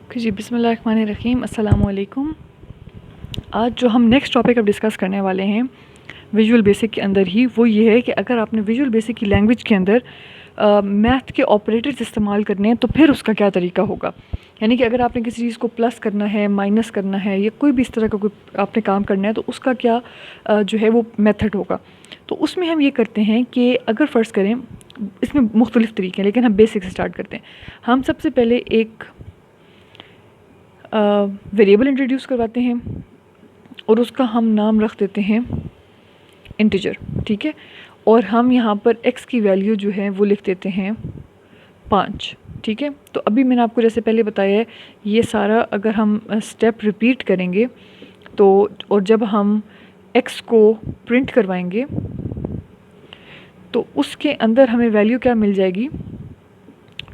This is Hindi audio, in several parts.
जी बिस्मिल्लाहिर्रहमानिर्रहीम, अस्सलाम वालेकुम। आज जो हम नेक्स्ट टॉपिक अब डिस्कस करने वाले हैं विजुअल बेसिक के अंदर ही, वो ये है कि अगर आपने विजुअल बेसिक की लैंग्वेज के अंदर मैथ के ऑपरेटर्स इस्तेमाल करने हैं तो फिर उसका क्या तरीका होगा। यानी कि अगर आपने किसी चीज़ को प्लस करना है, माइनस करना है, या कोई भी इस तरह का कोई आपने काम करना है तो उसका क्या जो है वो मेथड होगा। तो उसमें हम ये करते हैं कि अगर फ़र्ज़ करें, इसमें मुख्तलिफ़ तरीके हैं लेकिन हम बेसिक से स्टार्ट करते हैं। हम सबसे पहले एक वेरिएबल इंट्रोड्यूस करवाते हैं और उसका हम नाम रख देते हैं इंटीजर, ठीक है। और हम यहाँ पर x की वैल्यू जो है वो लिख देते हैं 5, ठीक है। तो अभी मैंने आपको जैसे पहले बताया है, ये सारा अगर हम स्टेप रिपीट करेंगे तो, और जब हम x को प्रिंट करवाएंगे तो उसके अंदर हमें वैल्यू क्या मिल जाएगी,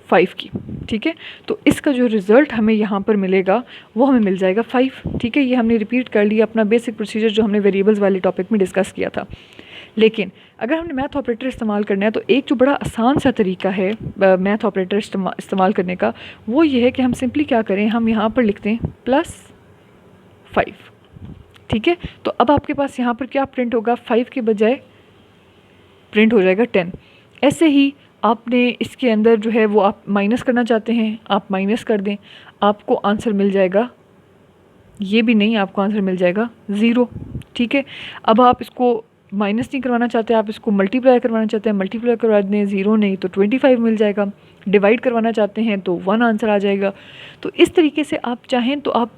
5 की, ठीक है। तो इसका जो रिज़ल्ट हमें यहाँ पर मिलेगा वो हमें मिल जाएगा 5, ठीक है। ये हमने रिपीट कर लिया अपना बेसिक प्रोसीजर जो हमने वेरिएबल्स वाले टॉपिक में डिस्कस किया था। लेकिन अगर हमने मैथ ऑपरेटर इस्तेमाल करना है तो एक जो बड़ा आसान सा तरीका है मैथ ऑपरेटर इस्तेमाल करने का, वो ये है कि हम सिंपली क्या करें, हम यहाँ पर लिखते हैं +5, ठीक है। तो अब आपके पास यहाँ पर क्या प्रिंट होगा, 5 के बजाय प्रिंट हो जाएगा 10। ऐसे ही आपने इसके अंदर जो है वो आप माइनस करना चाहते हैं, आप माइनस कर दें, आपको आंसर मिल जाएगा, ये भी नहीं, आपको आंसर मिल जाएगा 0, ठीक है। अब आप इसको माइनस नहीं करवाना चाहते, आप इसको मल्टीप्लाई करवाना चाहते हैं, मल्टीप्लाई करवा दें, 0 नहीं तो 25 मिल जाएगा। डिवाइड करवाना चाहते हैं तो 1 आंसर आ जाएगा। तो इस तरीके से आप चाहें तो आप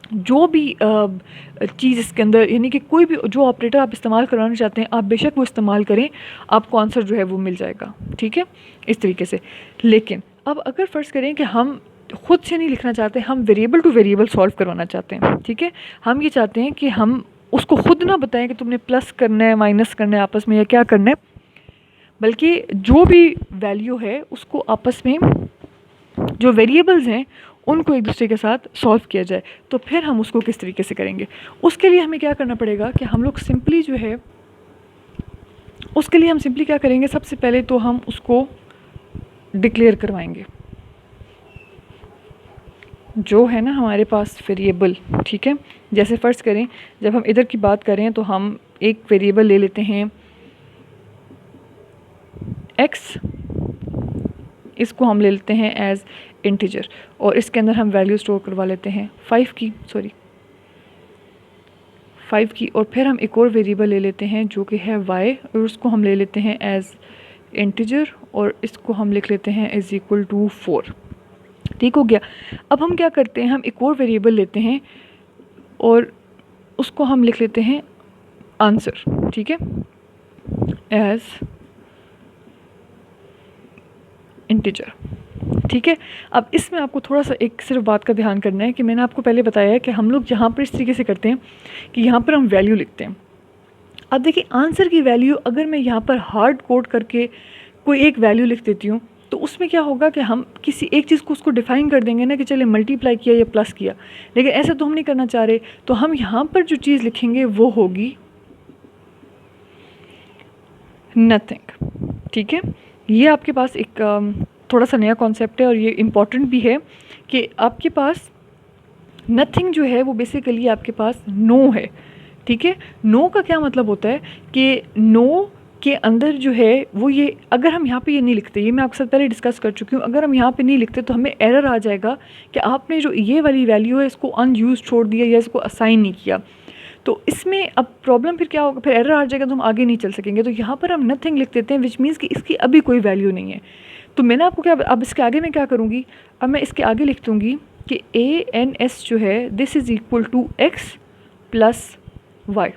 जो भी चीज़ इसके अंदर, यानी कि कोई भी जो ऑपरेटर आप इस्तेमाल करवाना चाहते हैं, आप बेशक वो इस्तेमाल करें, आपको आंसर जो है वो मिल जाएगा, ठीक है, इस तरीके से। लेकिन अब अगर फ़र्ज़ करें कि हम खुद से नहीं लिखना चाहते, हम वेरिएबल टू वेरिएबल सॉल्व करवाना चाहते हैं, ठीक है। हम ये चाहते हैं कि हम उसको खुद ना बताएं कि तुमने प्लस करना है, माइनस करना है आपस में, या क्या करना है, बल्कि जो भी वैल्यू है उसको आपस में, जो वेरिएबल्स हैं उनको एक दूसरे के साथ सॉल्व किया जाए। तो फिर हम उसको किस तरीके से करेंगे, उसके लिए हमें क्या करना पड़ेगा कि हम लोग सिंपली जो है, उसके लिए हम सिंपली क्या करेंगे, सबसे पहले तो हम उसको डिक्लेयर करवाएंगे जो है ना हमारे पास वेरिएबल, ठीक है। जैसे फ़र्ज़ करें जब हम इधर की बात करें तो हम एक वेरिएबल ले लेते हैं x, इसको हम ले लेते हैं एज इंटीजर, और इसके अंदर हम वैल्यू स्टोर करवा लेते हैं 5 की, और फिर हम एक और वेरिएबल ले लेते हैं जो कि है y, और उसको हम ले लेते हैं एज इंटीजर, और इसको हम लिख लेते हैं =4, ठीक हो गया। अब हम क्या करते हैं, हम एक और वेरिएबल लेते हैं और उसको हम लिख लेते हैं आंसर, ठीक है, एज इंटीजर, ठीक है। अब इसमें आपको थोड़ा सा एक सिर्फ बात का ध्यान करना है कि मैंने आपको पहले बताया है कि हम लोग यहाँ पर इस तरीके से करते हैं कि यहाँ पर हम वैल्यू लिखते हैं। अब देखिए आंसर की वैल्यू अगर मैं यहाँ पर हार्ड कोड करके कोई एक वैल्यू लिख देती हूँ तो उसमें क्या होगा कि हम किसी एक चीज़ को उसको डिफ़ाइन कर देंगे ना कि चले मल्टीप्लाई किया या प्लस किया, लेकिन ऐसा तो हम नहीं करना चाह रहे। तो हम यहाँ पर जो चीज़ लिखेंगे वो होगी नथिंग, ठीक है। ये आपके पास एक थोड़ा सा नया कॉन्सेप्ट है और ये इम्पॉर्टेंट भी है कि आपके पास नथिंग जो है वो बेसिकली आपके पास नो है, ठीक है। नो का क्या मतलब होता है कि नो के अंदर जो है वो, ये अगर हम यहाँ पे ये नहीं लिखते, ये मैं आपके साथ पहले डिस्कस कर चुकी हूँ, अगर हम यहाँ पे नहीं लिखते तो हमें एरर आ जाएगा कि आपने जो ये वाली वैल्यू है इसको अनयूज छोड़ दिया या इसको असाइन नहीं किया। तो इसमें अब प्रॉब्लम फिर क्या होगा, फिर एरर आ जाएगा तो हम आगे नहीं चल सकेंगे। तो यहाँ पर हम नथिंग लिख देते हैं, विच मीन्स कि इसकी अभी कोई वैल्यू नहीं है। तो मैंने आपको क्या, अब इसके आगे मैं क्या करूँगी, अब मैं इसके आगे लिख दूँगी कि ANS जो है this is equal to x plus y।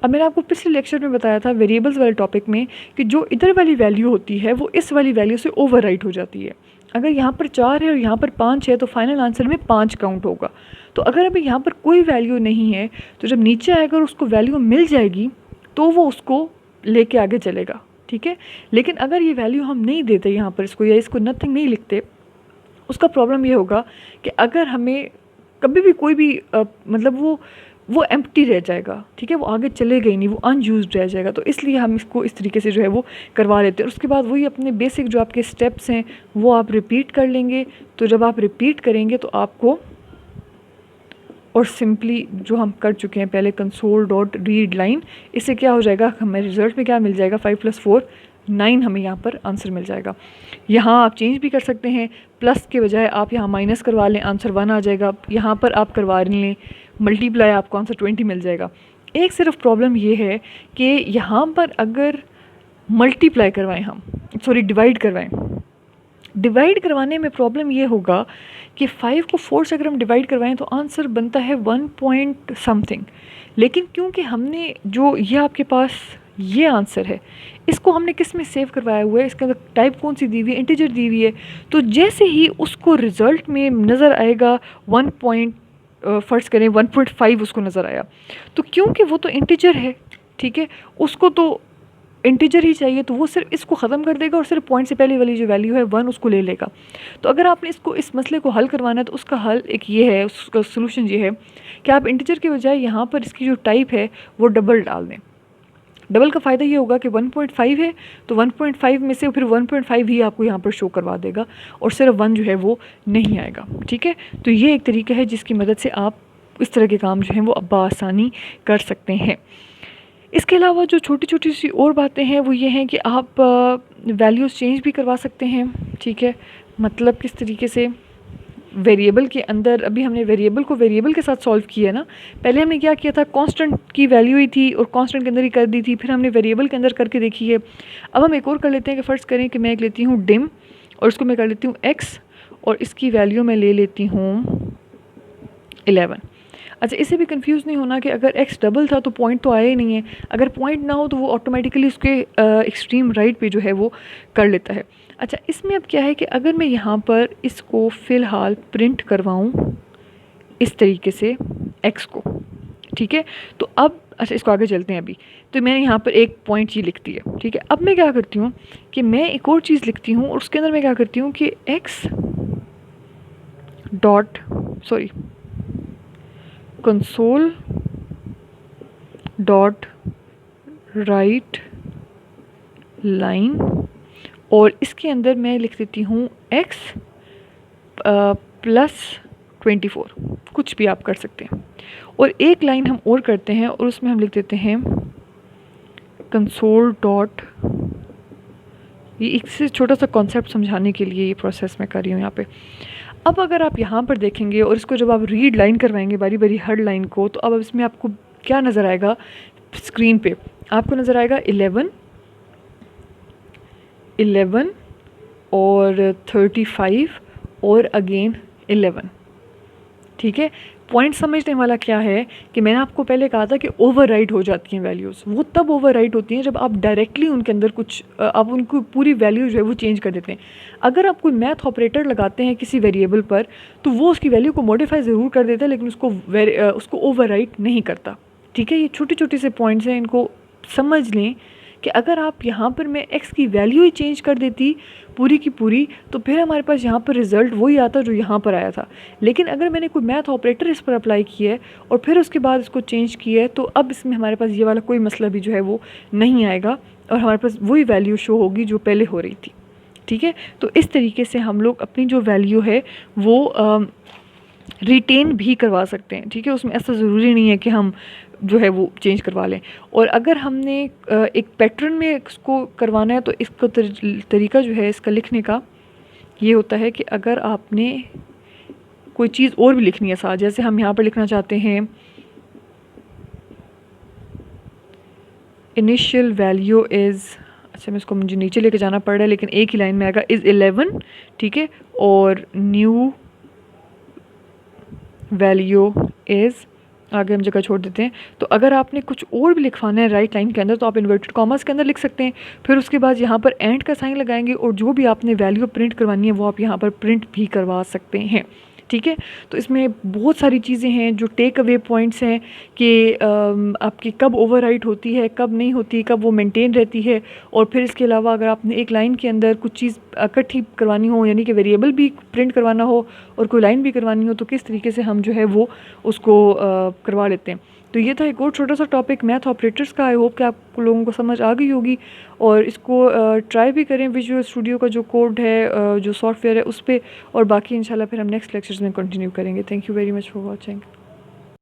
अब मैंने आपको पिछले लेक्चर में बताया था वेरिएबल्स वाले टॉपिक में कि जो इधर वाली वैल्यू होती है वो इस वाली वैल्यू से ओवरराइट हो जाती है। अगर यहाँ पर 4 है और यहाँ पर 5 है तो फाइनल आंसर में 5 काउंट होगा। तो अगर अभी यहाँ पर कोई वैल्यू नहीं है तो जब नीचे आएगा और उसको वैल्यू मिल जाएगी तो वो उसको लेके आगे चलेगा, ठीक है। लेकिन अगर ये वैल्यू हम नहीं देते यहाँ पर इसको, या इसको नथिंग नहीं लिखते, उसका प्रॉब्लम ये होगा कि अगर हमें कभी भी कोई भी मतलब वो वो एम्प्टी रह जाएगा, ठीक है, वो आगे चलेगा ही नहीं, वो अनयूज्ड रह जाएगा। तो इसलिए हम इसको इस तरीके से जो है वो करवा लेते हैं। उसके बाद वही अपने बेसिक जो आपके स्टेप्स हैं वो आप रिपीट कर लेंगे। तो जब आप रिपीट करेंगे तो आपको, और सिंपली जो हम कर चुके हैं पहले कंसोल डॉट रीड लाइन, इससे क्या हो जाएगा, हमें रिजल्ट में क्या मिल जाएगा, 5 + 4 9 हमें यहाँ पर आंसर मिल जाएगा। यहाँ आप चेंज भी कर सकते हैं, प्लस के बजाय आप यहाँ माइनस करवा लें, आंसर 1 आ जाएगा। यहाँ पर आप करवा लें मल्टीप्लाई, आपको आंसर 20 मिल जाएगा। एक सिर्फ प्रॉब्लम ये है कि यहाँ पर अगर मल्टीप्लाई करवाएं हम, सॉरी डिवाइड करवाएं, डिवाइड करवाने में प्रॉब्लम ये होगा कि 5 को 4 से अगर हम डिवाइड करवाएं तो आंसर बनता है 1 पॉइंट समथिंग। लेकिन क्योंकि हमने जो ये आपके पास ये आंसर है, इसको हमने किस में सेव करवाया हुआ है, इसके अंदर टाइप कौन सी दी हुई है, इंटीजर दी हुई है। तो जैसे ही उसको रिज़ल्ट में नज़र आएगा 1 पॉइंट, फ़र्ज़ करें 1.5 उसको नज़र आया, तो क्योंकि वो तो इंटीजर है, ठीक है, उसको तो इंटीजर ही चाहिए, तो वो सिर्फ इसको ख़त्म कर देगा और सिर्फ पॉइंट से पहले वाली जो वैल्यू है 1 उसको ले लेगा। तो अगर आपने इसको, इस मसले को हल करवाना है तो उसका हल एक ये है, उसका सोल्यूशन ये है कि आप इंटीजर के बजाय यहाँ पर इसकी जो टाइप है वो डबल डाल दें। डबल का फ़ायदा ये होगा कि 1.5 है तो 1.5 में से फिर 1.5 ही आपको यहाँ पर शो करवा देगा और सिर्फ 1 जो है वो नहीं आएगा, ठीक है। तो ये एक तरीका है जिसकी मदद से आप इस तरह के काम जो हैं वो बआसानी कर सकते हैं। इसके अलावा जो छोटी छोटी सी और बातें हैं वो ये हैं कि आप वैल्यूज़ चेंज भी करवा सकते हैं, ठीक है। मतलब किस तरीके से, वेरिएबल के अंदर, अभी हमने वेरिएबल को वेरिएबल के साथ सॉल्व किया ना, पहले हमने क्या किया था, कांस्टेंट की वैल्यू ही थी और कांस्टेंट के अंदर ही कर दी थी, फिर हमने वेरिएबल के अंदर करके देखी है। अब हम एक और कर लेते हैं कि फ़र्ज़ करें कि मैं एक लेती हूँ डिम और इसको मैं कर लेती हूँ x और इसकी वैल्यू मैं ले लेती हूँ 11। अच्छा, इससे भी कंफ्यूज नहीं होना कि अगर x डबल था तो पॉइंट तो आया ही नहीं है, अगर पॉइंट ना हो तो वो ऑटोमेटिकली उसके एक्सट्रीम राइट पे जो है वो कर लेता है। अच्छा, इसमें अब क्या है कि अगर मैं यहाँ पर इसको फ़िलहाल प्रिंट करवाऊँ इस तरीके से x को, ठीक है, तो अब अच्छा इसको आगे चलते हैं। अभी तो मैंने यहाँ पर एक पॉइंट ये लिखती है, ठीक है। अब मैं क्या करती हूँ कि मैं एक और चीज़ लिखती हूँ और उसके अंदर मैं क्या करती हूँ कि x dot sorry console dot right line और इसके अंदर मैं लिख देती हूँ x + 24, कुछ भी आप कर सकते हैं। और एक लाइन हम और करते हैं और उसमें हम लिख देते हैं कंसोल डॉट, ये एक से छोटा सा कॉन्सेप्ट समझाने के लिए ये प्रोसेस मैं कर रही हूँ यहाँ पे। अब अगर आप यहाँ पर देखेंगे और इसको जब आप रीड लाइन करवाएंगे बारी बारी हर लाइन को, तो अब इसमें आपको क्या नज़र आएगा, स्क्रीन पे आपको नज़र आएगा 11 और 35 और अगेन 11, ठीक है। पॉइंट समझने वाला क्या है कि मैंने आपको पहले कहा था कि ओवरराइट हो जाती हैं वैल्यूज़, वो तब ओवरराइट होती हैं जब आप डायरेक्टली उनके अंदर कुछ आप उनको पूरी वैल्यू जो है वो चेंज कर देते हैं। अगर आप कोई मैथ ऑपरेटर लगाते हैं किसी वेरिएबल पर तो वो उसकी वैल्यू को मॉडिफाई ज़रूर कर देता है लेकिन उसको ओवरराइट नहीं करता, ठीक है। ये छोटे छोटे से पॉइंट्स हैं, इनको समझ लें कि अगर आप यहाँ पर मैं x की वैल्यू ही चेंज कर देती पूरी की पूरी तो फिर हमारे पास यहाँ पर रिज़ल्ट वही आता जो यहाँ पर आया था। लेकिन अगर मैंने कोई मैथ ऑपरेटर इस पर अप्लाई किया है और फिर उसके बाद इसको चेंज किया है तो अब इसमें हमारे पास ये वाला कोई मसला भी जो है वो नहीं आएगा और हमारे पास वही वैल्यू शो होगी जो पहले हो रही थी, ठीक है। तो इस तरीके से हम लोग अपनी जो वैल्यू है वो रिटेन भी करवा सकते हैं, ठीक है। उसमें ऐसा ज़रूरी नहीं है कि हम जो है वो चेंज करवा लें। और अगर हमने एक पैटर्न में इसको करवाना है तो इसका तरीका जो है इसका लिखने का ये होता है कि अगर आपने कोई चीज़ और भी लिखनी है साथ, जैसे हम यहाँ पर लिखना चाहते हैं इनिशियल वैल्यू इज़, अच्छा मैं इसको मुझे नीचे लेके जाना पड़ रहा है लेकिन एक ही लाइन में आएगा, इज़ 11, ठीक है, और न्यू वैल्यू इज़, आगे हम जगह छोड़ देते हैं। तो अगर आपने कुछ और भी लिखवाना है राइट लाइन के अंदर तो आप इन्वर्टेड कॉमर्स के अंदर लिख सकते हैं, फिर उसके बाद यहाँ पर एंड का साइन लगाएंगे और जो भी आपने वैल्यू प्रिंट करवानी है वो आप यहाँ पर प्रिंट भी करवा सकते हैं, ठीक है। तो इसमें बहुत सारी चीज़ें हैं जो टेक अवे पॉइंट्स हैं कि आपकी कब ओवरराइट होती है, कब नहीं होती, कब वो मेंटेन रहती है। और फिर इसके अलावा अगर आपने एक लाइन के अंदर कुछ चीज़ इकट्ठी करवानी हो, यानी कि वेरिएबल भी प्रिंट करवाना हो और कोई लाइन भी करवानी हो, तो किस तरीके से हम जो है वो उसको करवा लेते हैं। तो ये था एक और छोटा सा टॉपिक मैथ ऑपरेटर्स का। आई होप कि आप लोगों को समझ आ गई होगी और इसको ट्राई भी करें विजुअल स्टूडियो का जो कोड है, जो सॉफ्टवेयर है उस पर। और बाकी इंशाल्लाह फिर हम नेक्स्ट लेक्चर्स में कंटिन्यू करेंगे। Thank you very much for watching.